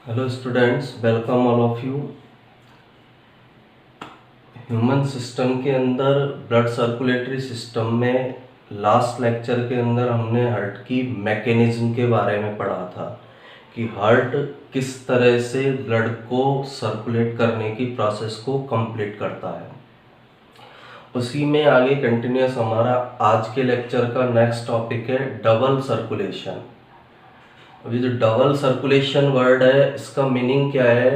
Hello students, welcome all of you. Human system के अंदर blood circulatory system में last lecture के अंदर हमने हार्ट की मैकेनिज्म के बारे में पढ़ा था कि हार्ट किस तरह से ब्लड को सर्कुलेट करने की प्रोसेस को कंप्लीट करता है। उसी में आगे कंटिन्यूस हमारा आज के लेक्चर का नेक्स्ट टॉपिक है डबल सर्कुलेशन। अभी जो डबल सर्कुलेशन वर्ड है, इसका मीनिंग क्या है?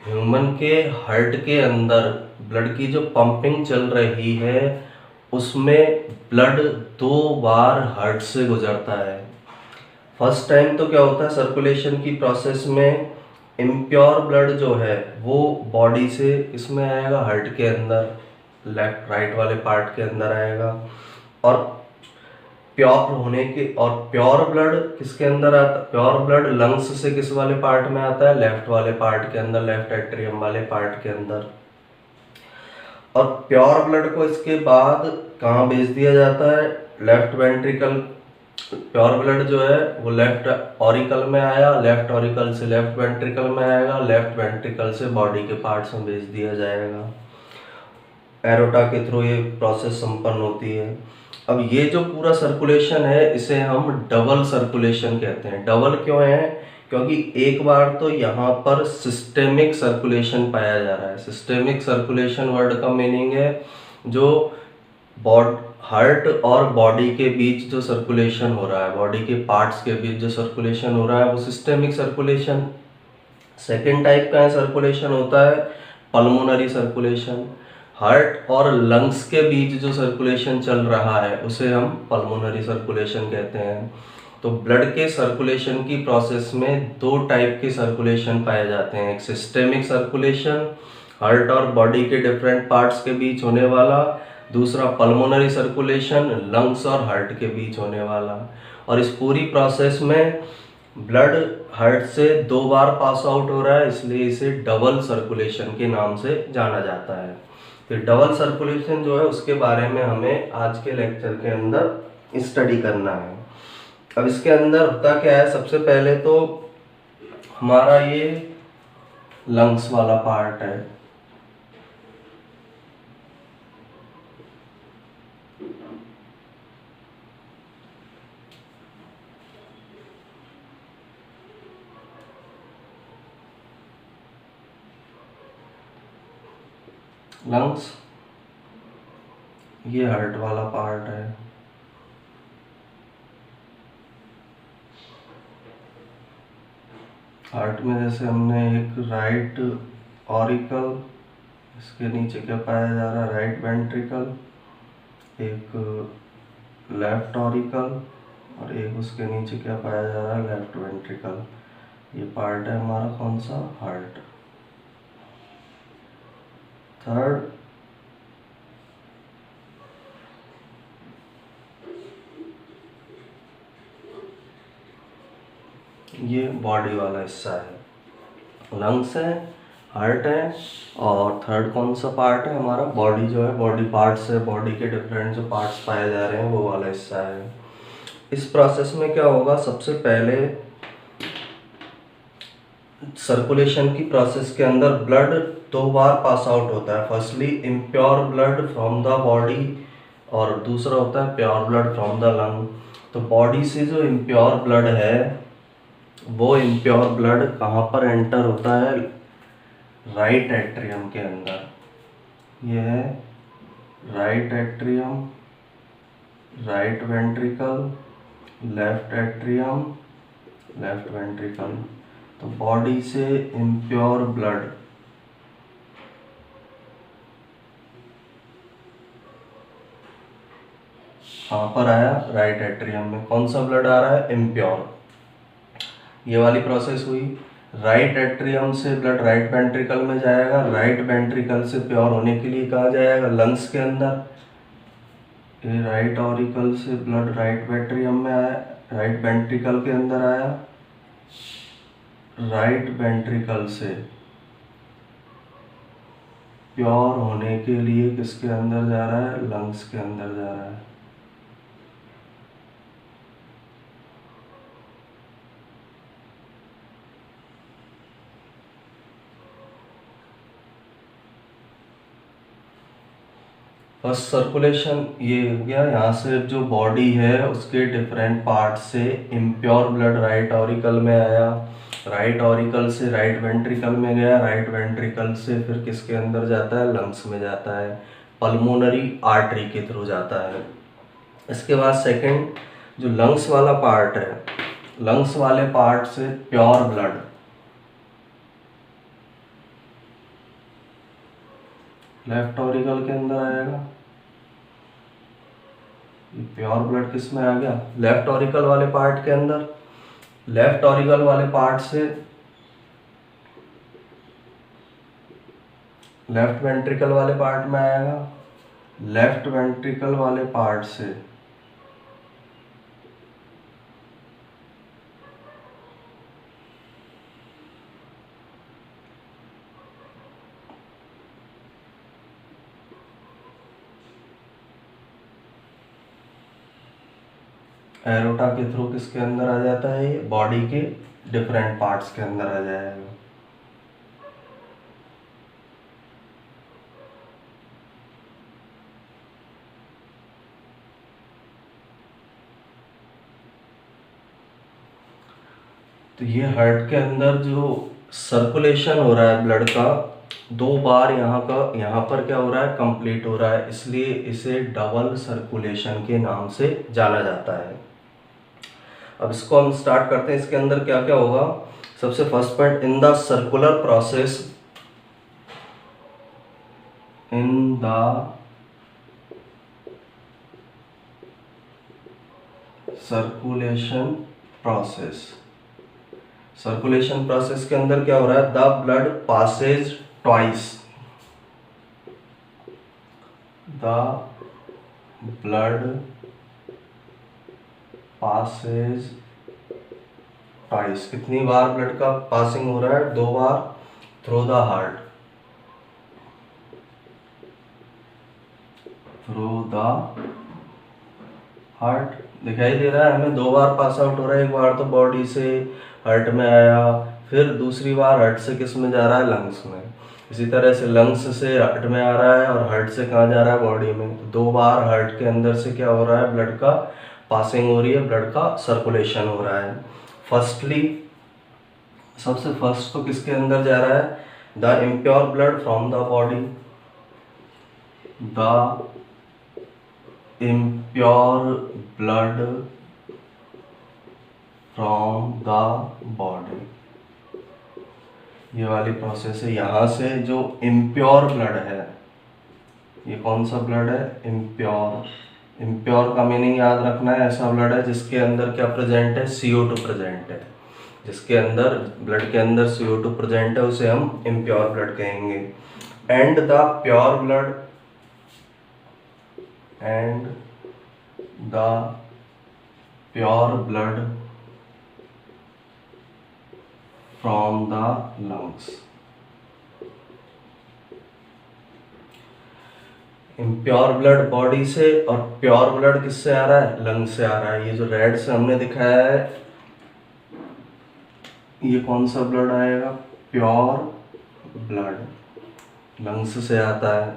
ह्यूमन के हार्ट के अंदर ब्लड की जो पंपिंग चल रही है उसमें ब्लड दो बार हार्ट से गुजरता है। फर्स्ट टाइम तो क्या होता है, सर्कुलेशन की प्रोसेस में इम्प्योर ब्लड जो है वो बॉडी से इसमें आएगा, हार्ट के अंदर लेफ्ट राइट वाले पार्ट के अंदर आएगा। और प्योर होने के और प्योर ब्लड किसके अंदर आता है? प्योर ब्लड लंग्स से किस वाले पार्ट में आता है? लेफ्ट वाले पार्ट के अंदर, लेफ्ट एट्रियम वाले पार्ट के अंदर। और प्योर ब्लड को इसके बाद कहाँ भेज दिया जाता है? Left ventricle. प्योर ब्लड जो है वो लेफ्ट ऑरिकल में आया, लेफ्ट ऑरिकल से लेफ्ट वेंट्रिकल में आएगा, लेफ्ट वेंट्रिकल से बॉडी के पार्ट्स में भेज दिया जाएगा। एरोटा के थ्रू ये प्रोसेस संपन्न होती है। अब ये जो पूरा सर्कुलेशन है इसे हम डबल सर्कुलेशन कहते हैं। डबल क्यों है? क्योंकि एक बार तो यहाँ पर सिस्टेमिक सर्कुलेशन पाया जा रहा है। सिस्टेमिक सर्कुलेशन वर्ड का मीनिंग है जो हार्ट और बॉडी के बीच जो सर्कुलेशन हो रहा है, बॉडी के पार्ट्स के बीच जो सर्कुलेशन हो रहा है वो सिस्टेमिक सर्कुलेशन। सेकेंड टाइप का सर्कुलेशन होता है पल्मोनरी सर्कुलेशन। हार्ट और लंग्स के बीच जो सर्कुलेशन चल रहा है उसे हम पल्मोनरी सर्कुलेशन कहते हैं। तो ब्लड के सर्कुलेशन की प्रोसेस में दो टाइप के सर्कुलेशन पाए जाते हैं। एक सिस्टेमिक सर्कुलेशन, हार्ट और बॉडी के डिफरेंट पार्ट्स के बीच होने वाला। दूसरा पल्मोनरी सर्कुलेशन, लंग्स और हार्ट के बीच होने वाला। और इस पूरी प्रोसेस में ब्लड हार्ट से दो बार पास आउट हो रहा है, इसलिए इसे डबल सर्कुलेशन के नाम से जाना जाता है। फिर डबल सर्कुलेशन जो है उसके बारे में हमें आज के लेक्चर के अंदर स्टडी करना है। अब इसके अंदर होता क्या है, सबसे पहले तो हमारा ये लंग्स वाला पार्ट है। लंग्स ये हार्ट वाला पार्ट है। हार्ट में जैसे हमने एक राइट ऑरिकल, इसके नीचे क्या पाया जा रहा है? राइट वेंट्रिकल, एक लेफ्ट ऑरिकल और एक उसके नीचे क्या पाया जा रहा है? Left ventricle. ये पार्ट है हमारा कौन सा? हार्ट। थर्ड ये बॉडी वाला हिस्सा है। लंग्स है, हार्ट है और थर्ड कौन सा पार्ट है हमारा? बॉडी जो है, बॉडी पार्ट्स है, बॉडी के डिफरेंट जो पार्ट्स पाए जा रहे हैं वो वाला हिस्सा है। इस प्रोसेस में क्या होगा, सबसे पहले सर्कुलेशन की प्रोसेस के अंदर ब्लड दो बार पास आउट होता है। Firstly impure blood from the body और दूसरा होता है pure blood from the lung. तो बॉडी से जो इम्प्योर ब्लड है वो इम्प्योर ब्लड कहाँ पर एंटर होता है? राइट एट्रियम के अंदर। यह है right atrium, right ventricle, left atrium, left ventricle. तो बॉडी से इम्प्योर ब्लड कहाँ पर आया? राइट एट्रियम में। कौन सा ब्लड आ रहा है? इम्प्योर। ये वाली प्रोसेस हुई। राइट एट्रियम से ब्लड राइट वेंट्रिकल में जाएगा, राइट वेंट्रिकल से प्योर होने के लिए कहाँ जाएगा? लंग्स के अंदर। ये राइट ऑरिकल से ब्लड राइट वेंट्रियम में आया, राइट वेंट्रिकल के अंदर आया, राइट वेंट्रिकल से प्योर होने के लिए किसके अंदर जा रहा है? लंग्स के अंदर जा रहा है। फर्स्ट सर्कुलेशन ये हो गया, यहाँ से जो बॉडी है उसके डिफरेंट पार्ट से इम्प्योर ब्लड राइट ऑरिकल में आया, राइट ऑरिकल से राइट वेंट्रिकल में गया, राइट वेंट्रिकल से फिर किसके अंदर जाता है, लंग्स में जाता है, पल्मोनरी आर्टरी के थ्रू जाता है। इसके बाद सेकंड जो लंग्स वाला पार्ट है, लंग्स वाले पार्ट से प्योर ब्लड लेफ्ट ऑरिकल के अंदर आएगा। प्योर ब्लड किस में आ गया, लेफ्ट ऑरिकल वाले पार्ट के अंदर। लेफ्ट ऑरिकल वाले पार्ट से लेफ्ट वेंट्रिकल वाले पार्ट में आएगा, लेफ्ट वेंट्रिकल वाले पार्ट से एरोटा के थ्रू किसके अंदर आ जाता है, ये बॉडी के डिफरेंट पार्ट्स के अंदर आ जाएगा। तो ये हार्ट के अंदर जो सर्कुलेशन हो रहा है ब्लड का, 2 बार यहाँ पर क्या हो रहा है, कंप्लीट हो रहा है, इसलिए इसे डबल सर्कुलेशन के नाम से जाना जाता है। अब इसको हम स्टार्ट करते हैं। इसके अंदर क्या क्या होगा। सबसे first point, in the circular process, in the circulation process, circulation process के अंदर क्या हो रहा है, the blood passes twice, the blood passes twice. कितनी बार ब्लड का पासिंग हो रहा है, 2 बार, through the heart, through the heart. दिखाई दे रहा है हमें, 2 बार पास आउट हो रहा है। एक बार तो बॉडी से हार्ट में आया, फिर दूसरी बार हार्ट से किस में जा रहा है, लंग्स में। इसी तरह से लंग्स से हार्ट में आ रहा है और हार्ट से कहाँ जा रहा है, बॉडी में। 2 बार हार्ट के अंदर से क्या हो रहा है, ब्लड का पासिंग हो रही है, ब्लड का सर्कुलेशन हो रहा है। फर्स्टली, सबसे फर्स्ट तो किसके अंदर जा रहा है, the impure blood from the body, the impure blood from the body. ये वाली प्रोसेस है। यहाँ से जो इम्प्योर ब्लड है, ये कौन सा ब्लड है, इम्प्योर। इम्प्योर का मीनिंग याद रखना है, ऐसा ब्लड है जिसके अंदर क्या प्रेजेंट है, CO2 प्रेजेंट है। जिसके अंदर, ब्लड के अंदर CO2 प्रेजेंट है, उसे हम इम्प्योर ब्लड कहेंगे। And the pure blood, and the pure blood from the lungs. Impure blood body से और प्योर ब्लड किससे आ रहा है, लंग से आ रहा है। ये जो रेड से हमने दिखाया है, ये कौन सा ब्लड आएगा, प्योर ब्लड, लंग्स से आता है।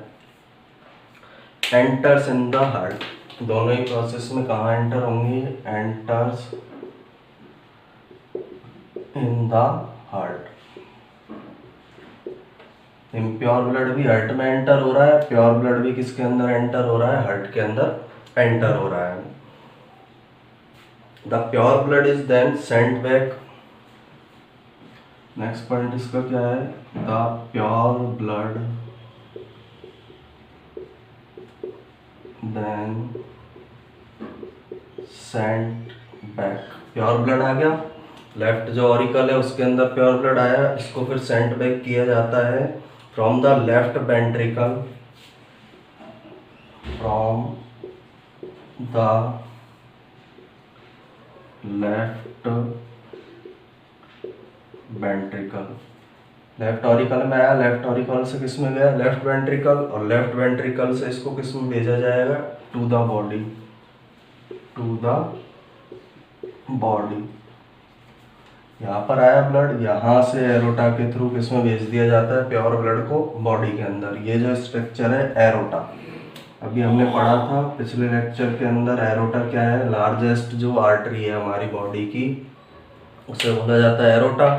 एंटर्स इन द हार्ट, दोनों ही प्रोसेस में कहाँ एंटर होंगी, enters in the heart. Impure blood भी हार्ट में एंटर हो रहा है, प्योर ब्लड भी किसके अंदर एंटर हो रहा है, हार्ट के अंदर एंटर हो रहा है। The pure blood is then sent back. Next point इसका क्या है, the pure blood then sent back. Pure blood आ गया, लेफ्ट जो ऑरिकल है उसके अंदर प्योर ब्लड आया, इसको फिर सेंट बैक किया जाता है from the left ventricle, from the left ventricle. Left auricle में आया, लेफ्ट ऑरिकल से किस में गया, लेफ्ट वेंट्रिकल, और लेफ्ट वेंट्रिकल से इसको किस में भेजा जाएगा, to the body, to the body. यहाँ पर आया ब्लड, यहाँ से एरोटा के थ्रू किस में भेज दिया जाता है, प्योर ब्लड को बॉडी के अंदर। ये जो स्ट्रक्चर है एरोटा, अभी हमने पढ़ा था पिछले लेक्चर के अंदर, एरोटा क्या है, लार्जेस्ट जो आर्टरी है हमारी बॉडी की उसे बोला जाता है एरोटा।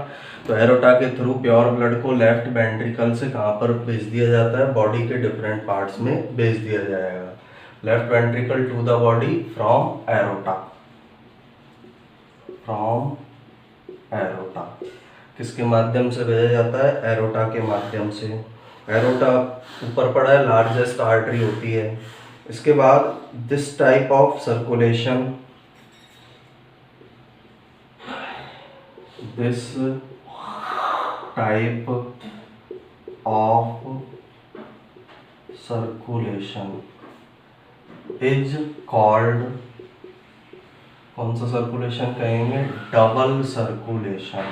तो एरोटा के थ्रू प्योर ब्लड को लेफ्ट वेंट्रिकल से कहाँ पर भेज दिया जाता है, बॉडी के डिफरेंट पार्ट्स में भेज दिया जाएगा। Left ventricle to the body from aorta, from aorta. किसके माध्यम से भेजा जाता है, एरोटा के माध्यम से। एरोटा ऊपर पड़ा है, लार्जेस्ट आर्टरी होती है। इसके बाद this type of circulation, this type of circulation is called, कौन सा सर्कुलेशन कहेंगे, double circulation,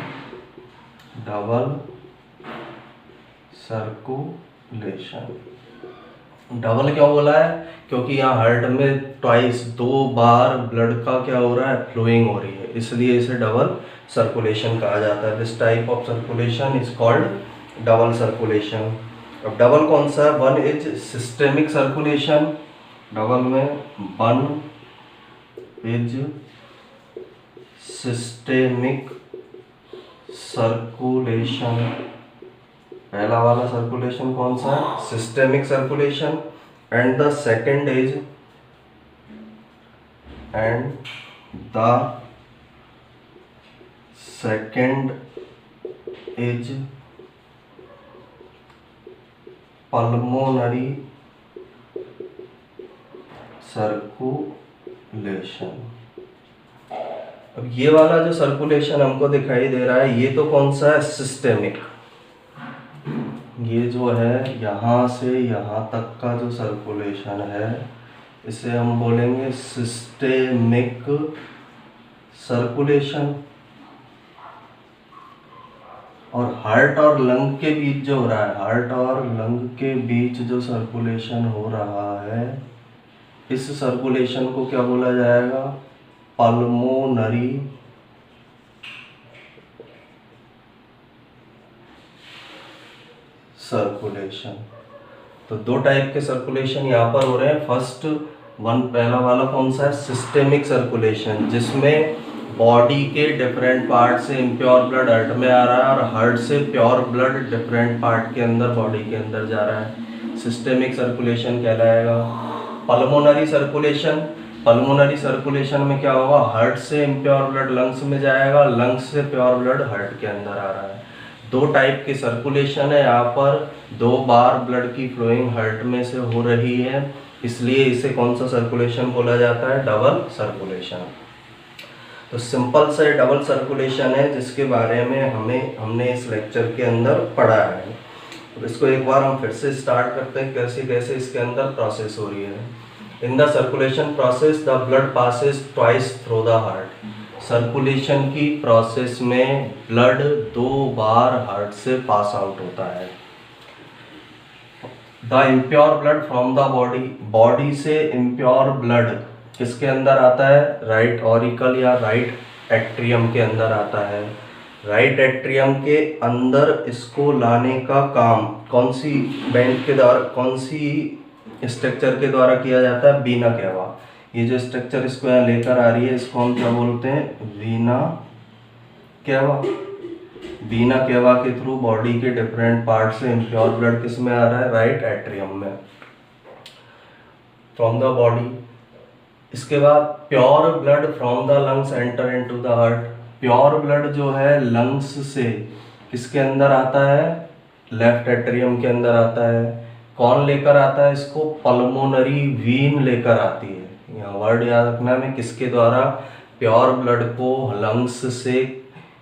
double circulation. Double क्यों बोला है, क्योंकि यहाँ हार्ट में ट्वाइस, 2 बार ब्लड का क्या हो रहा है, फ्लोइंग हो रही है, इसलिए इसे डबल सर्कुलेशन कहा जाता है। This type of circulation is called double circulation. अब डबल कौन सा है, one is systemic circulation, double में वन इज सिस्टेमिक सर्कुलेशन। पहला वाला सर्कुलेशन कौन सा है, systemic circulation. And the second is, and the second is pulmonary circulation. अब ये वाला जो सर्कुलेशन हमको दिखाई दे रहा है, ये तो कौन सा है, सिस्टेमिक। ये जो है यहाँ से यहाँ तक का जो सर्कुलेशन है, इसे हम बोलेंगे सिस्टेमिक सर्कुलेशन। और हार्ट और लंग के बीच जो हो रहा है, हार्ट और लंग के बीच जो सर्कुलेशन हो रहा है, इस सर्कुलेशन को क्या बोला जाएगा, पल्मोनरी सर्कुलेशन। तो 2 टाइप के सर्कुलेशन यहाँ पर हो रहे हैं। फर्स्ट वन, पहला वाला कौन सा है, सिस्टेमिक सर्कुलेशन, जिसमें बॉडी के डिफरेंट पार्ट से इम्प्योर ब्लड हार्ट में आ रहा है और हार्ट से प्योर ब्लड डिफरेंट पार्ट के अंदर, बॉडी के अंदर जा रहा है, सिस्टेमिक सर्कुलेशन कहलाएगा। पल्मोनरी सर्कुलेशन, पल्मोनरी सर्कुलेशन में क्या होगा, हार्ट से इम्प्योर ब्लड लंग्स में जाएगा, लंग्स से प्योर ब्लड हार्ट के अंदर आ रहा है। 2 टाइप के सर्कुलेशन है यहाँ पर, 2 बार ब्लड की फ्लोइंग हार्ट में से हो रही है, इसलिए इसे कौन सा सर्कुलेशन बोला जाता है, डबल सर्कुलेशन। तो सिंपल से डबल सर्कुलेशन है जिसके बारे में हमने इस लेक्चर के अंदर पढ़ा है। तो इसको एक बार हम फिर से स्टार्ट करते हैं, कैसे कैसे इसके अंदर प्रोसेस हो रही है। इन the circulation process the blood passes twice through the heart. Circulation की प्रोसेस में ब्लड 2 बार हार्ट से पास आउट होता है। The impure blood from the body, body से इम्प्योर ब्लड किसके अंदर आता है, राइट ऑरिकल या राइट एट्रियम के अंदर आता है। राइट एट्रियम के अंदर इसको लाने का काम कौन सी बैंड के द्वारा, कौन सी स्ट्रक्चर के द्वारा किया जाता है, वीना कैवा। ये जो स्ट्रक्चर इसको यहाँ लेकर आ रही है, इसको हम क्या बोलते हैं, वीना कैवा। वीना कैवा के थ्रू बॉडी के डिफरेंट पार्ट से इम्प्योर ब्लड किस में आ रहा है, राइट एट्रियम में, फ्रॉम द बॉडी। इसके बाद pure blood from the lungs enter into the heart. Pure blood जो है लंग्स से किसके अंदर आता है, लेफ्ट एट्रियम के अंदर आता है। कौन लेकर आता है इसको, पल्मोनरी वीन लेकर आती है। यहाँ वर्ड याद रखना है, किसके द्वारा, प्योर ब्लड को लंग्स से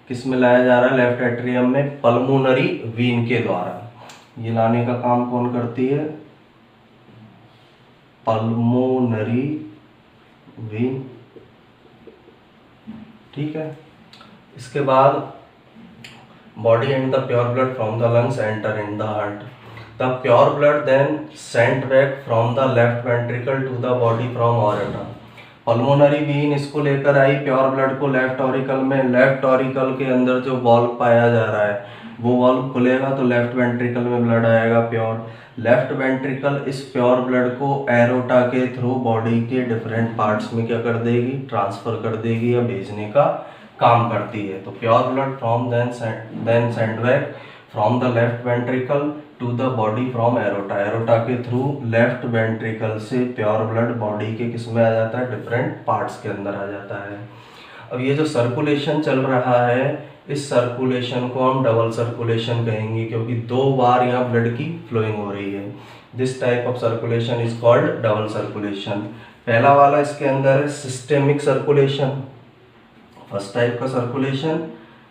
किस में लाया जा रहा है, लेफ्ट एट्रियम में, पल्मोनरी वीन के द्वारा। ये लाने का काम कौन करती है, पल्मोनरी वीन, ठीक है। इसके बाद body and the pure blood from the lungs enter in the heart. The pure blood then sent back from the left ventricle to the body from aorta. Pulmonary vein इसको लेकर आई pure blood को left auricle में, left auricle के अंदर जो valve पाया जा रहा है, वो वॉल्व खुलेगा तो लेफ्ट वेंट्रिकल में ब्लड आएगा प्योर। लेफ्ट वेंट्रिकल इस प्योर ब्लड को एरोटा के थ्रू बॉडी के डिफरेंट पार्ट्स में क्या कर देगी, ट्रांसफर कर देगी या भेजने का काम करती है। तो pure blood from then send back from the left ventricle to the body from aorta. Aorta के थ्रू लेफ्ट वेंट्रिकल से प्योर ब्लड बॉडी के किस में आ जाता है, डिफरेंट पार्ट्स के अंदर आ जाता है। अब ये जो सर्कुलेशन चल रहा है, इस सर्कुलेशन को हम डबल सर्कुलेशन कहेंगे, क्योंकि 2 बार यहाँ ब्लड की फ्लोइंग हो रही है। This type of circulation is called double circulation. पहला वाला इसके अंदर है सिस्टेमिक सर्कुलेशन। फर्स्ट टाइप का circulation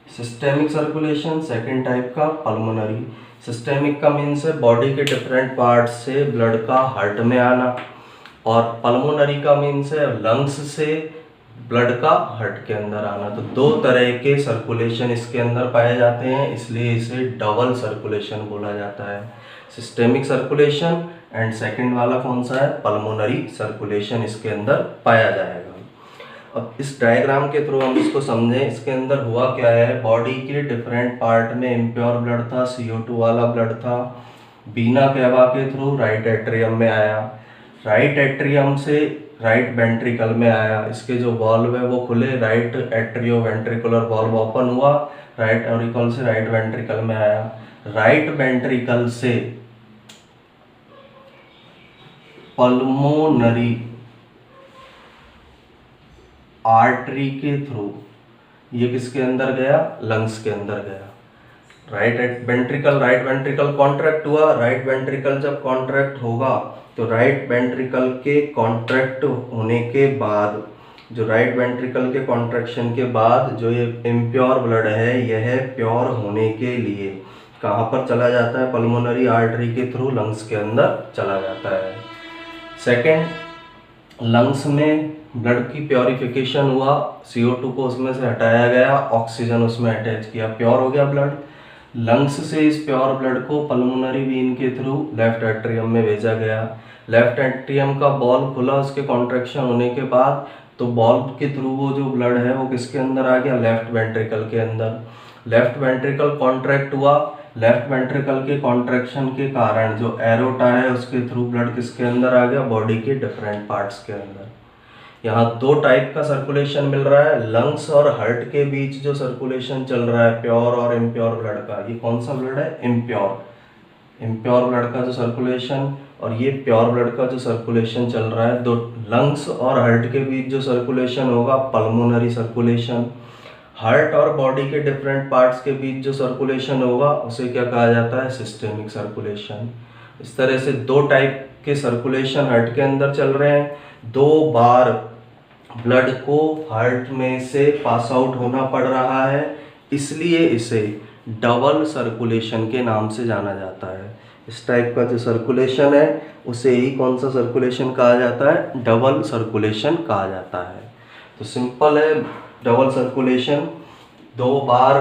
systemic circulation, second type का पल्मोनरी। सिस्टेमिक का मीन्स है बॉडी के डिफरेंट पार्ट से ब्लड का हार्ट में आना, और पल्मोनरी का मीन्स है लंग्स से ब्लड का हार्ट के अंदर आना। तो 2 तरह के सर्कुलेशन इसके अंदर पाए जाते हैं, इसलिए इसे डबल सर्कुलेशन बोला जाता है। सिस्टेमिक सर्कुलेशन एंड सेकंड वाला कौन सा है, पल्मोनरी सर्कुलेशन इसके अंदर पाया जाएगा। अब इस डायग्राम के थ्रू हम इसको समझें, इसके अंदर हुआ क्या है, बॉडी के डिफरेंट पार्ट में इम्प्योर ब्लड था, CO2 वाला ब्लड था, बीना कैवा के थ्रू राइट एट्रियम में आया, राइट एट्रियम से राइट वेंट्रिकल में आया। इसके जो वॉल्व है वो खुले, right atrio ventricular valve open हुआ, राइट ऑरिकल से राइट वेंट्रिकल में आया। राइट वेंट्रिकल से पल्मोनरी आर्टरी के थ्रू ये किसके अंदर गया, लंग्स के अंदर गया। राइट वेंट्रिकल कॉन्ट्रैक्ट हुआ। राइट वेंट्रिकल जब कॉन्ट्रैक्ट होगा तो राइट वेंट्रिकल के कॉन्ट्रैक्ट होने के बाद, जो राइट वेंट्रिकल के कॉन्ट्रैक्शन के बाद जो ये इम्प्योर ब्लड है, यह प्योर होने के लिए कहाँ पर चला जाता है, पल्मोनरी आर्टरी के थ्रू लंग्स के अंदर चला जाता है। सेकेंड, लंग्स में ब्लड की प्योरिफिकेशन हुआ, CO2 को उसमें से हटाया गया, ऑक्सीजन उसमें अटैच किया, प्योर हो गया ब्लड। लंग्स से इस प्योर ब्लड को पल्मोनरी वेन के थ्रू लेफ्ट एट्रियम में भेजा गया। लेफ्ट एट्रियम का बॉल खुला, उसके कॉन्ट्रैक्शन होने के बाद तो बॉल के थ्रू वो जो ब्लड है वो किसके अंदर आ गया, लेफ्ट वेंट्रिकल के अंदर। लेफ्ट वेंट्रिकल कॉन्ट्रैक्ट हुआ, लेफ्ट वेंट्रिकल के कॉन्ट्रैक्शन के कारण जो एरोटा है उसके थ्रू ब्लड किसके अंदर आ गया, बॉडी के डिफरेंट पार्ट्स के अंदर। यहाँ 2 टाइप का सर्कुलेशन मिल रहा है, लंग्स और हार्ट के बीच जो सर्कुलेशन चल रहा है प्योर और इम्प्योर ब्लड का, ये कौन सा ब्लड है, इम्प्योर ब्लड का जो सर्कुलेशन, और ये प्योर ब्लड का जो सर्कुलेशन चल रहा है। 2 लंग्स और हार्ट के बीच जो सर्कुलेशन होगा, पल्मोनरी सर्कुलेशन। हार्ट और बॉडी के डिफरेंट पार्ट्स के बीच जो सर्कुलेशन होगा उसे क्या कहा जाता है, सिस्टेमिक सर्कुलेशन। इस तरह से 2 टाइप के सर्कुलेशन हार्ट के अंदर चल रहे हैं। 2 बार ब्लड को हार्ट में से पास आउट होना पड़ रहा है, इसलिए इसे डबल सर्कुलेशन के नाम से जाना जाता है। इस टाइप का जो सर्कुलेशन है उसे ही कौन सा सर्कुलेशन कहा जाता है, डबल सर्कुलेशन कहा जाता है। तो सिंपल है, डबल सर्कुलेशन, 2 बार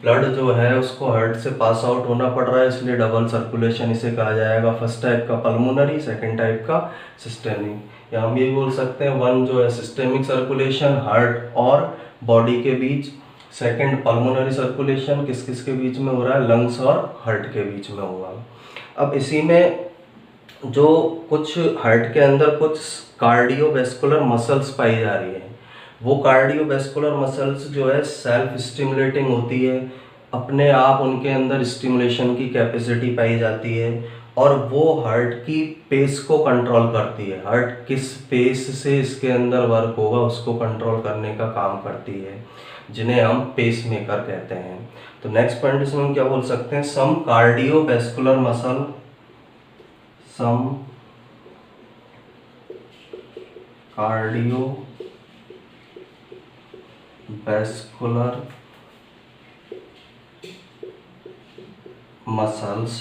ब्लड जो है उसको हार्ट से पास आउट होना पड़ रहा है, इसलिए डबल सर्कुलेशन इसे कहा जाएगा। फर्स्ट टाइप का पल्मोनरी, सेकंड टाइप का सिस्टेमिक। या हम ये बोल सकते हैं, 1 जो है सिस्टेमिक सर्कुलेशन हार्ट और बॉडी के बीच, सेकंड पल्मोनरी सर्कुलेशन किस किस के बीच में हो रहा है, लंग्स और हार्ट के बीच में होगा। अब इसी में जो कुछ हार्ट के अंदर कुछ कार्डियोवैस्कुलर मसल्स पाई जा रही है, वो कार्डियोवैस्कुलर मसल्स जो है सेल्फ स्टिमुलेटिंग होती है, अपने आप उनके अंदर स्टिमुलेशन की कैपेसिटी पाई जाती है, और वो हार्ट की पेस को कंट्रोल करती है। हार्ट किस पेस से इसके अंदर वर्क होगा उसको कंट्रोल करने का काम करती है, जिन्हें हम पेस मेकर कहते हैं। तो नेक्स्ट पॉइंट इसमें हम क्या बोल सकते हैं, some cardiovascular muscle, some cardiovascular muscles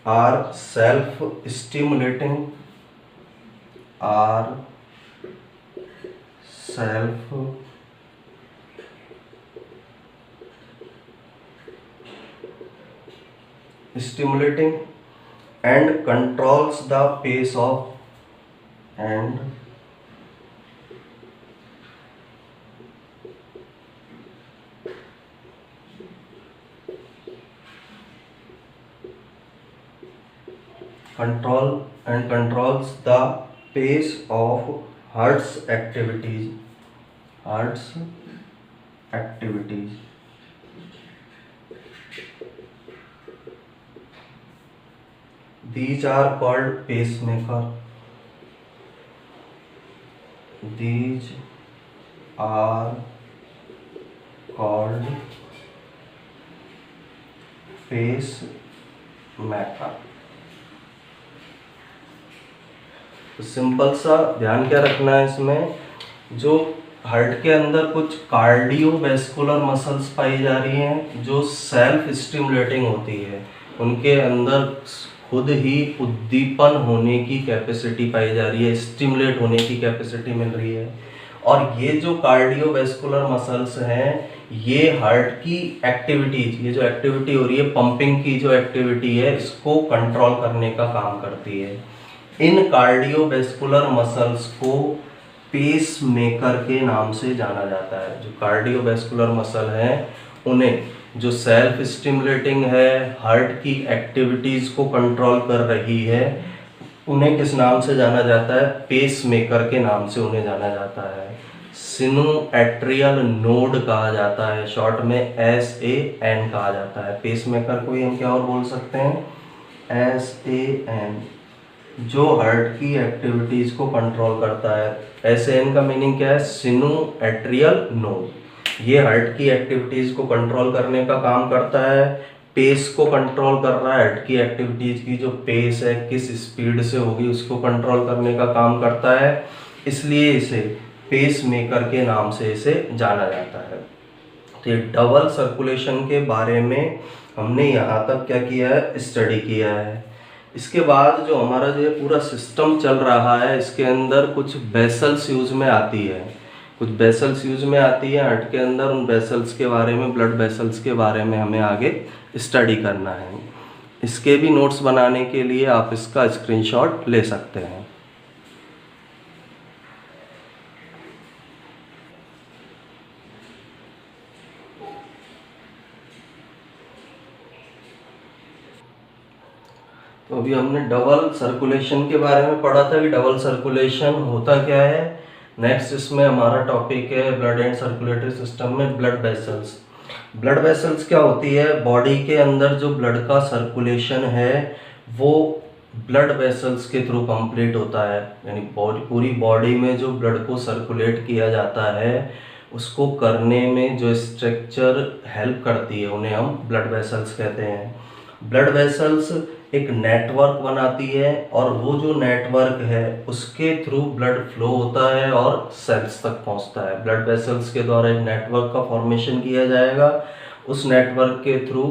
are self-stimulating, and controls the pace of controls the pace of heart's activities. These are called pacemaker. These are called pacemaker. तो सिंपल सा ध्यान क्या रखना है इसमें, जो हार्ट के अंदर कुछ कार्डियोवैस्कुलर मसल्स पाई जा रही हैं जो सेल्फ स्टिमुलेटिंग होती है, उनके अंदर खुद ही उद्दीपन होने की कैपेसिटी पाई जा रही है, स्टिमुलेट होने की कैपेसिटी मिल रही है। और ये जो कार्डियोवैस्कुलर मसल्स हैं, ये हार्ट की एक्टिविटीज, ये जो एक्टिविटी हो रही है पंपिंग की जो एक्टिविटी है, इसको कंट्रोल करने का काम करती है। इन कार्डियोवैस्कुलर मसल्स को पेस मेकर के नाम से जाना जाता है। जो कार्डियोवैस्कुलर मसल हैं उन्हें, जो सेल्फ स्टिमुलेटिंग है, हार्ट की एक्टिविटीज को कंट्रोल कर रही है, उन्हें किस नाम से जाना जाता है? पेस मेकर के नाम से उन्हें जाना जाता है। सिनुएट्रियल नोड कहा जाता है, शॉर्ट में SAN कहा जाता है। पेस मेकर को ही हम क्या और बोल सकते हैं? SAN, जो हार्ट की एक्टिविटीज को कंट्रोल करता है। SAN का मीनिंग क्या है? सिनुएट्रियल नोड। ये हार्ट की एक्टिविटीज को कंट्रोल करने का काम करता है, पेस को कंट्रोल कर रहा है। हार्ट की एक्टिविटीज की जो पेस है, किस स्पीड से होगी, उसको कंट्रोल करने का काम करता है, इसलिए इसे पेस मेकर के नाम से इसे जाना जाता है। तो ये डबल सर्कुलेशन के बारे में हमने यहाँ तक क्या किया है? स्टडी किया है। इसके बाद जो हमारा जो ये पूरा सिस्टम चल रहा है, इसके अंदर कुछ वेसल्स यूज में आती है, हार्ट के अंदर। उन वेसल्स के बारे में, ब्लड वेसल्स के बारे में हमें आगे स्टडी करना है। इसके भी नोट्स बनाने के लिए आप इसका स्क्रीनशॉट ले सकते हैं। तो अभी हमने डबल सर्कुलेशन के बारे में पढ़ा था कि डबल सर्कुलेशन होता क्या है। नेक्स्ट इसमें हमारा टॉपिक है ब्लड एंड सर्कुलेटरी सिस्टम में ब्लड वेसल्स। ब्लड वेसल्स क्या होती है? बॉडी के अंदर जो ब्लड का सर्कुलेशन है वो ब्लड वेसल्स के थ्रू कंप्लीट होता है। यानी पूरी बॉडी में जो ब्लड को सर्कुलेट किया जाता है, उसको करने में जो स्ट्रक्चर हेल्प करती है, उन्हें हम ब्लड वेसल्स कहते हैं। ब्लड वेसल्स एक नेटवर्क बनाती है और वो जो नेटवर्क है उसके थ्रू ब्लड फ्लो होता है और सेल्स तक पहुंचता है। ब्लड वेसल्स के द्वारा एक नेटवर्क का फॉर्मेशन किया जाएगा, उस नेटवर्क के थ्रू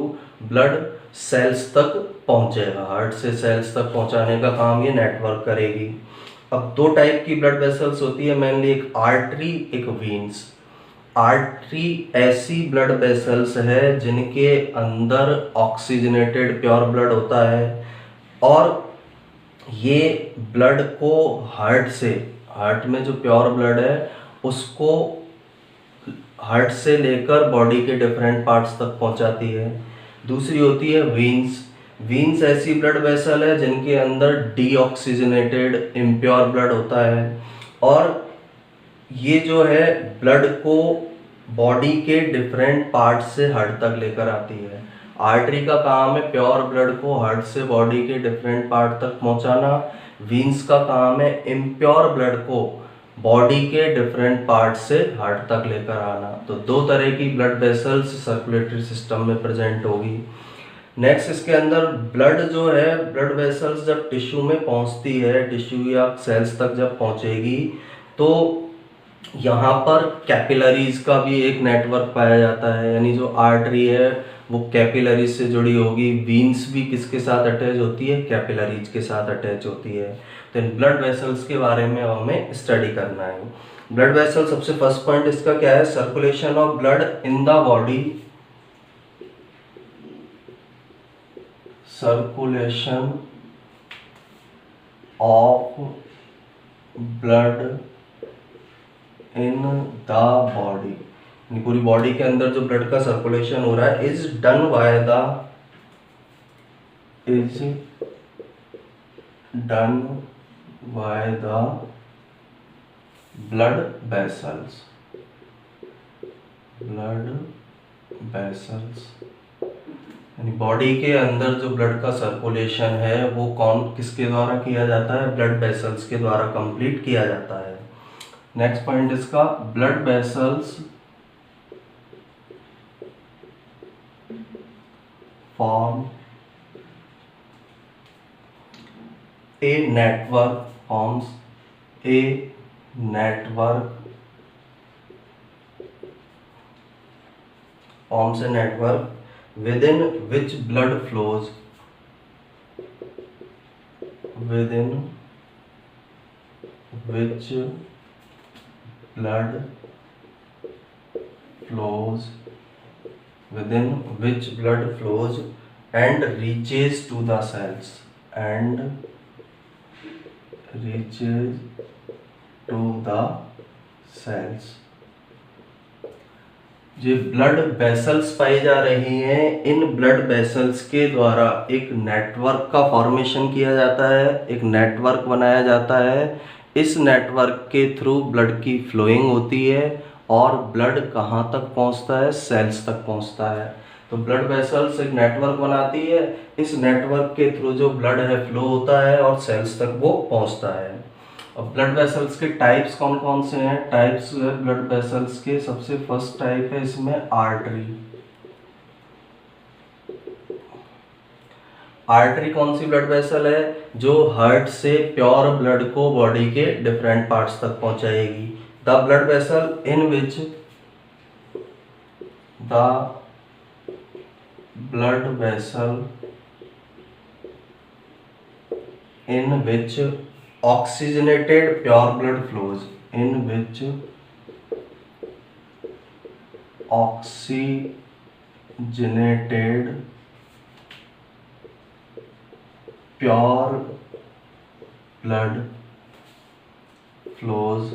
ब्लड सेल्स तक पहुंचेगा। हार्ट से सेल्स तक पहुंचाने का काम ये नेटवर्क करेगी। अब दो टाइप की ब्लड वेसल्स होती है मेनली, एक आर्टरी, एक वीन्स। आर्टरी ऐसी ब्लड वेसल्स है जिनके अंदर ऑक्सीजनेटेड प्योर ब्लड होता है और ये ब्लड को हार्ट में जो प्योर ब्लड है उसको हार्ट से लेकर बॉडी के डिफरेंट पार्ट्स तक पहुंचाती है। दूसरी होती है वीन्स ऐसी ब्लड वेसल है जिनके अंदर डीऑक्सीजनेटेड इम्प्योर ब्लड होता है और ये जो है ब्लड को बॉडी के डिफरेंट पार्ट से हार्ट तक लेकर आती है। आर्टरी का काम है प्योर ब्लड को हार्ट से बॉडी के डिफरेंट पार्ट तक पहुंचाना। वीन्स का काम है इम्प्योर ब्लड को बॉडी के डिफरेंट पार्ट से हार्ट तक लेकर आना। तो दो तरह की ब्लड वेसल्स सर्कुलेटरी सिस्टम में प्रेजेंट होगी। नेक्स्ट इसके अंदर ब्लड जो है, ब्लड वेसल्स जब टिश्यू में पहुंचती है, टिश्यू या सेल्स तक जब पहुंचेगी तो यहाँ पर कैपिलरीज का भी एक नेटवर्क पाया जाता है। यानी जो आर्टरी है वो कैपिलरीज से जुड़ी होगी। वीन्स भी किसके साथ अटैच होती है? कैपिलरीज के साथ अटैच होती है। तो इन ब्लड वेसल्स के बारे में हमें स्टडी करना है। ब्लड वेसल, सबसे फर्स्ट पॉइंट इसका क्या है? Circulation of blood in the body. Circulation of blood in the body, पूरी बॉडी के अंदर जो ब्लड का सर्कुलेशन हो रहा है is done by the done by the blood vessels, blood vessels. यानी बॉडी के अंदर जो ब्लड का सर्कुलेशन है वो किसके द्वारा किया जाता है? ब्लड वेसल्स के द्वारा कंप्लीट किया जाता है। नेक्स्ट पॉइंट इसका, blood vessels form a network, forms a network, forms a network within which blood flows, within which blood flows, within which blood flows and reaches to the cells, and reaches to the cells। जो blood vessels पाई जा रही हैं, in blood vessels के द्वारा एक network का formation किया जाता है, एक नेटवर्क बनाया जाता है। इस नेटवर्क के थ्रू ब्लड की फ्लोइंग होती है और ब्लड कहाँ तक पहुँचता है? सेल्स तक पहुँचता है। तो ब्लड वेसल्स एक नेटवर्क बनाती है, इस नेटवर्क के थ्रू जो ब्लड है फ्लो होता है और सेल्स तक वो पहुँचता है। अब ब्लड वेसल्स के टाइप्स कौन कौन से हैं? टाइप्स ब्लड वेसल्स के, सबसे फर्स्ट टाइप है इसमें आर्टरी। आर्टरी कौन सी ब्लड वेसल है? जो हार्ट से प्योर ब्लड को बॉडी के डिफरेंट पार्ट्स तक पहुंचाएगी। The blood vessel in which, the blood vessel in which oxygenated pure blood flows, in which oxygenated pure blood flows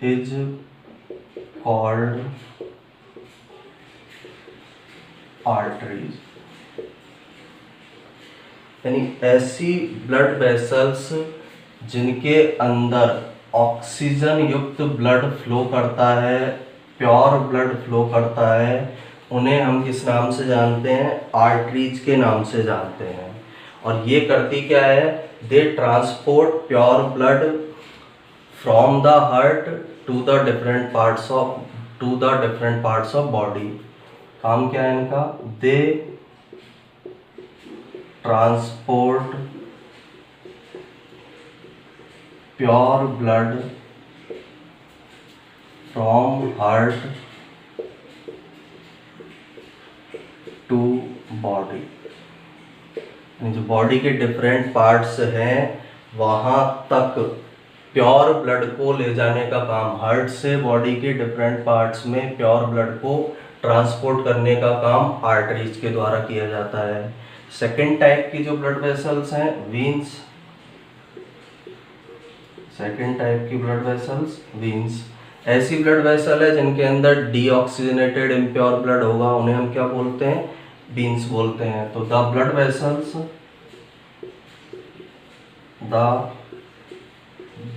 is called arteries। यानी ऐसी blood vessels जिनके अंदर oxygen युक्त blood flow करता है, प्योर ब्लड फ्लो करता है, उन्हें हम किस नाम से जानते हैं? आर्टरीज के नाम से जानते हैं। और ये करती क्या है? They transport pure blood from the heart to the different parts of body. काम क्या है इनका? They transport pure blood from heart to body. जो बॉडी के डिफरेंट पार्ट्स हैं वहां तक प्योर ब्लड को ले जाने का काम, हार्ट से बॉडी के डिफरेंट पार्ट्स में प्योर ब्लड को ट्रांसपोर्ट करने का काम आर्टरीज के द्वारा किया जाता है। सेकेंड टाइप की जो ब्लड वेसल्स हैं, वीन्स। सेकेंड टाइप की ब्लड वेसल्स वीन्स। ऐसी ब्लड वेसल है जिनके अंदर डीऑक्सीजनेटेड इम्प्योर ब्लड होगा, उन्हें हम क्या बोलते हैं? वीन्स बोलते हैं। तो the blood vessels, the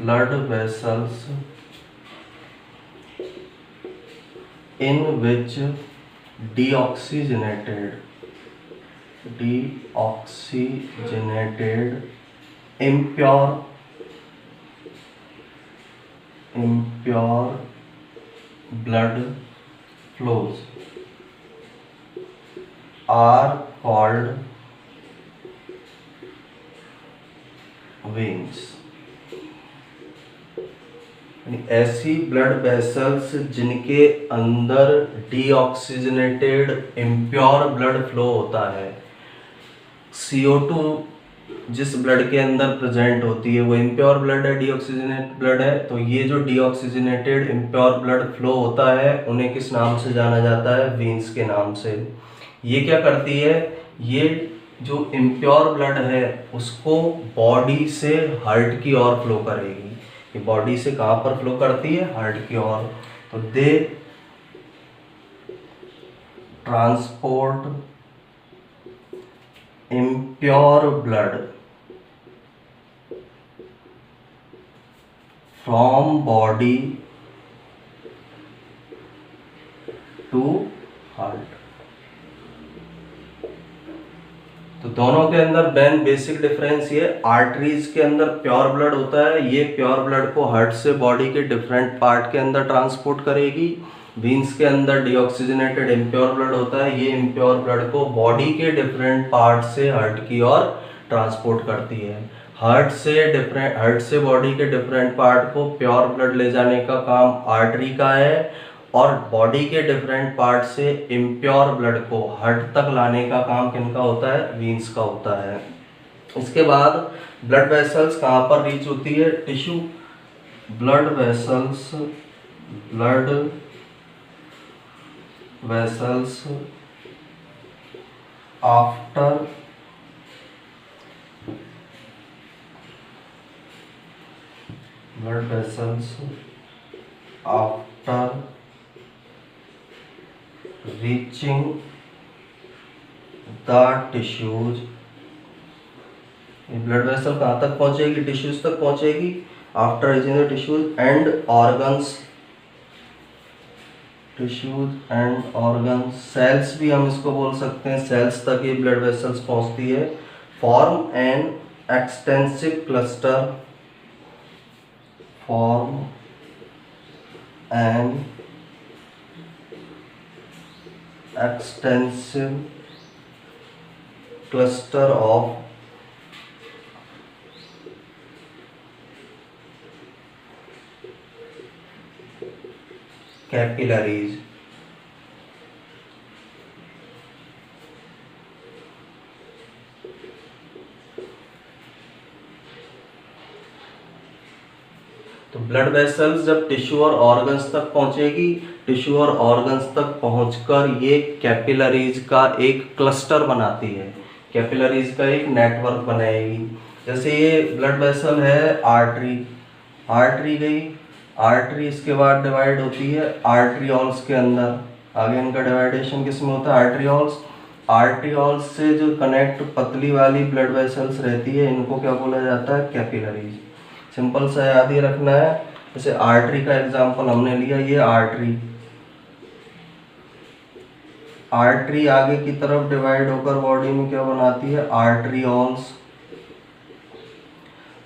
blood vessels in which deoxygenated impure blood flows are called veins। ऐसी ब्लड वेसल्स जिनके अंदर डीऑक्सीजनेटेड इम्प्योर ब्लड फ्लो होता है, CO2 जिस ब्लड के अंदर प्रेजेंट होती है वो इम्प्योर ब्लड है, डीऑक्सीजनेटेड ब्लड है। तो ये जो डीऑक्सीजनेटेड इम्प्योर ब्लड फ्लो होता है उन्हें किस नाम से जाना जाता है? वीन्स के नाम से। ये क्या करती है? ये जो इम्प्योर ब्लड है उसको बॉडी से हार्ट की ओर फ्लो करेगी। ये बॉडी से कहाँ पर फ्लो करती है? हार्ट की ओर। तो दे transport impure blood from body to heart। तो दोनों के अंदर मेन बेसिक डिफरेंस ये, आर्टरीज के अंदर प्योर ब्लड होता है, ये प्योर ब्लड को हार्ट से बॉडी के डिफरेंट पार्ट के अंदर ट्रांसपोर्ट करेगी। वीन्स के अंदर डीऑक्सीजनेटेड इम्प्योर ब्लड होता है, ये इम्प्योर ब्लड को बॉडी के डिफरेंट पार्ट से हार्ट की ओर ट्रांसपोर्ट करती है। हार्ट से बॉडी के डिफरेंट पार्ट को प्योर ब्लड ले जाने का काम आर्टरी का है, और बॉडी के डिफरेंट पार्ट से इम्प्योर ब्लड को हार्ट तक लाने का काम किनका होता है? वीन्स का होता है। इसके बाद ब्लड वेसल्स कहाँ पर रीच होती है? Tissue. Blood vessels after reaching the tissues, blood vessel कहाँ तक पहुँचेगी? टिश्यूज तक पहुँचेगी। After reaching the tissues and organs, cells भी हम इसको बोल सकते हैं, सेल्स तक ये ब्लड वेसल्स पहुँचती है। Form an extensive cluster of capillaries। तो ब्लड वेसल्स जब टिश्यू और ऑर्गन्स तक पहुंचेगी, टिश्यू और ऑर्गन्स तक पहुंचकर ये कैपिलरीज का एक क्लस्टर बनाती है, कैपिलरीज का एक नेटवर्क बनाएगी। जैसे ये ब्लड वेसल है, आर्टरी गई, आर्टरी इसके बाद डिवाइड होती है आर्ट्रियोल्स के अंदर। आगे इनका डिवाइडेशन किस में होता है? आर्ट्रियोल्स से जो कनेक्ट पतली वाली ब्लड वेसल्स रहती है, इनको क्या बोला जाता है? कैपिलरीज। सिंपल सा याद ही रखना है। जैसे आर्टरी का एग्जांपल हमने लिया, ये आर्टरी आगे की तरफ डिवाइड होकर बॉडी में क्या बनाती है?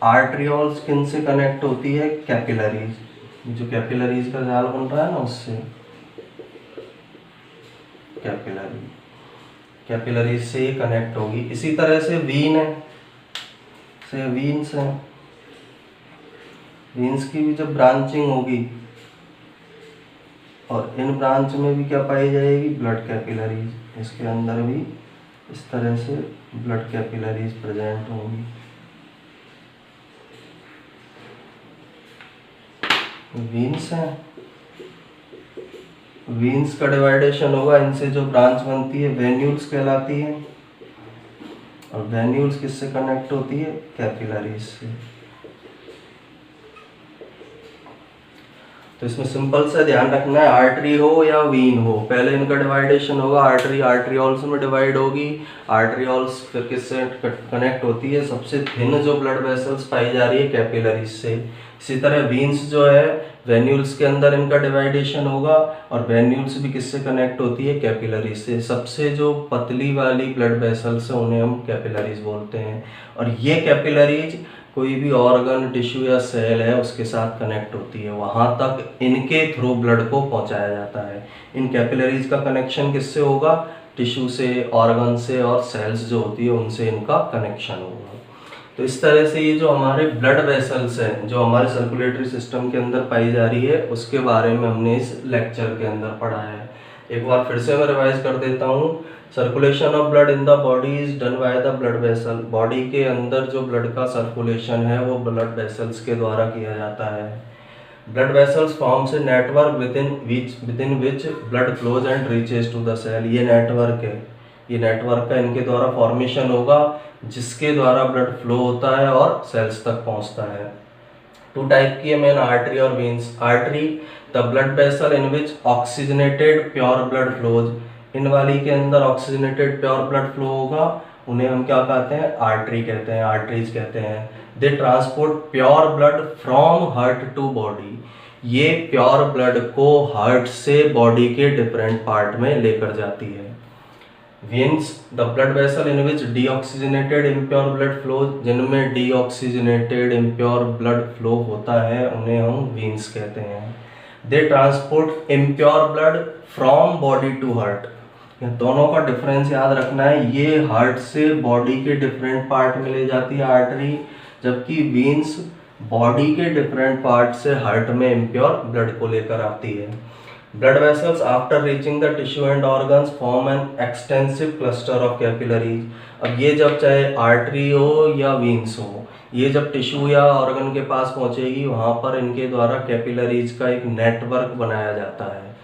आर्ट्रियोल्स किन से कनेक्ट होती है? कैपिलरीज। जो कैपिलरीज का जाल बन रहा है ना, उससे कैपिलरीज से ये कनेक्ट होगी। इसी तरह से वीन्स की भी जब ब्रांचिंग होगी, और इन ब्रांच में भी क्या पाई जाएगी? Blood capillaries. इसके अंदर भी इस तरह से ब्लड कैपिलरीज प्रेजेंट होंगी। वीन्स का डिवाइडेशन होगा, इनसे जो ब्रांच बनती है वेन्यूल्स कहलाती है, और वेन्यूल्स किससे कनेक्ट होती है? कैपिलरीज से। तो इसमें सिंपल सा ध्यान रखना है, आर्टरी हो या वीन हो, पहले इनका डिवाइडेशन होगा। आर्टरियोल्स में डिवाइड होगी, आर्टरियोल्स फिर किससे कनेक्ट होती है? सबसे थिन जो ब्लड वेसल्स पाई जा रही है, कैपिलरीज से। इसी तरह वीन्स जो है, वेन्यूल्स के अंदर इनका डिवाइडेशन होगा, और वेन्यूल्स भी किससे कनेक्ट होती है? कैपिलरीज से। सबसे जो पतली वाली ब्लड वेसल्स हैं उन्हें हम कैपिलरीज बोलते हैं, और ये कैपिलरीज कोई भी ऑर्गन, टिश्यू या सेल है उसके साथ कनेक्ट होती है, वहाँ तक इनके थ्रू ब्लड को पहुँचाया जाता है। इन कैपिलरीज का कनेक्शन किससे होगा? टिश्यू से, ऑर्गन से, और सेल्स जो होती है उनसे इनका कनेक्शन होगा। तो इस तरह से ये जो हमारे ब्लड वेसल्स हैं, जो हमारे सर्कुलेटरी सिस्टम के अंदर पाई जा रही है, उसके बारे में हमने इस लेक्चर के अंदर पढ़ा है। एक बार फिर से मैं रिवाइज कर देता हूँ। Circulation of blood in the body is done by the blood vessel. Body के अंदर जो ब्लड का सर्कुलेशन है वो ब्लड वेसल्स के द्वारा किया जाता है। Blood vessels forms a network within which blood flows and reaches to the cell. ये नेटवर्क है, ये नेटवर्क का इनके द्वारा फॉर्मेशन होगा, जिसके द्वारा ब्लड फ्लो होता है और सेल्स तक पहुंचता है। टू टाइप की है मेन, आर्टरी और veins. Artery the blood vessel in which oxygenated pure blood flows. इन वाली के अंदर ऑक्सीजनेटेड प्योर ब्लड फ्लो होगा, उन्हें हम क्या कहते हैं, आर्टरी कहते हैं, आर्टरीज कहते हैं। They transport pure blood from heart to body, ये प्योर ब्लड को हार्ट से बॉडी के डिफरेंट पार्ट में लेकर जाती है। Veins, the blood vessel in which deoxygenated impure blood flow, जिनमें डीऑक्सीजनेटेड इम्प्योर ब्लड फ्लो होता है उन्हें हम वेन्स कहते हैं। They transport impure blood from body to heart, दोनों का डिफरेंस याद रखना है, ये हार्ट से बॉडी के डिफरेंट पार्ट में ले जाती है आर्टरी, जबकि वेन्स बॉडी के डिफरेंट पार्ट से हार्ट में इम्प्योर ब्लड को लेकर आती है। Blood vessels after reaching the tissue and organs form an extensive cluster of capillaries. अब ये जब चाहे आर्टरी हो या वेन्स हो, ये जब टिश्यू या ऑर्गन के पास पहुंचेगी वहाँ पर इनके द्वारा कैपिलरीज का एक नेटवर्क बनाया जाता है।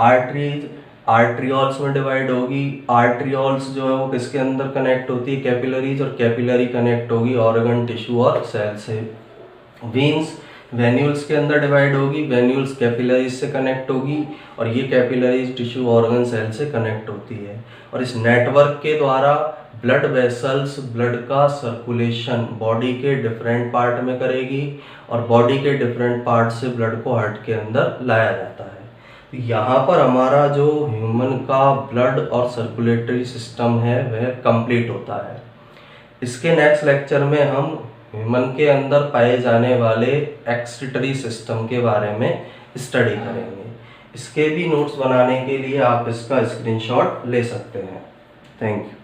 आर्टरीज आर्ट्रियोल्स में डिवाइड होगी, आर्ट्रियोल्स जो है वो किसके अंदर कनेक्ट होती है, कैपिलरीज, और कैपिलरी कनेक्ट होगी ऑर्गन, टिश्यू और सेल से। वेन्स वेन्यूल्स के अंदर डिवाइड होगी, वेन्यूल्स कैपिलरीज से कनेक्ट होगी और ये कैपिलरीज टिश्यू, ऑर्गन, सेल से कनेक्ट होती है। और इस नेटवर्क के द्वारा ब्लड वेसल्स ब्लड का सर्कुलेशन बॉडी के डिफरेंट पार्ट में करेगी और बॉडी के डिफरेंट पार्ट से ब्लड को हार्ट के अंदर लाया जाता है। यहाँ पर हमारा जो ह्यूमन का ब्लड और सर्कुलेटरी सिस्टम है वह कंप्लीट होता है। इसके नेक्स्ट लेक्चर में हम ह्यूमन के अंदर पाए जाने वाले एक्सक्रीटरी सिस्टम के बारे में स्टडी करेंगे। इसके भी नोट्स बनाने के लिए आप इसका स्क्रीनशॉट ले सकते हैं। Thank you.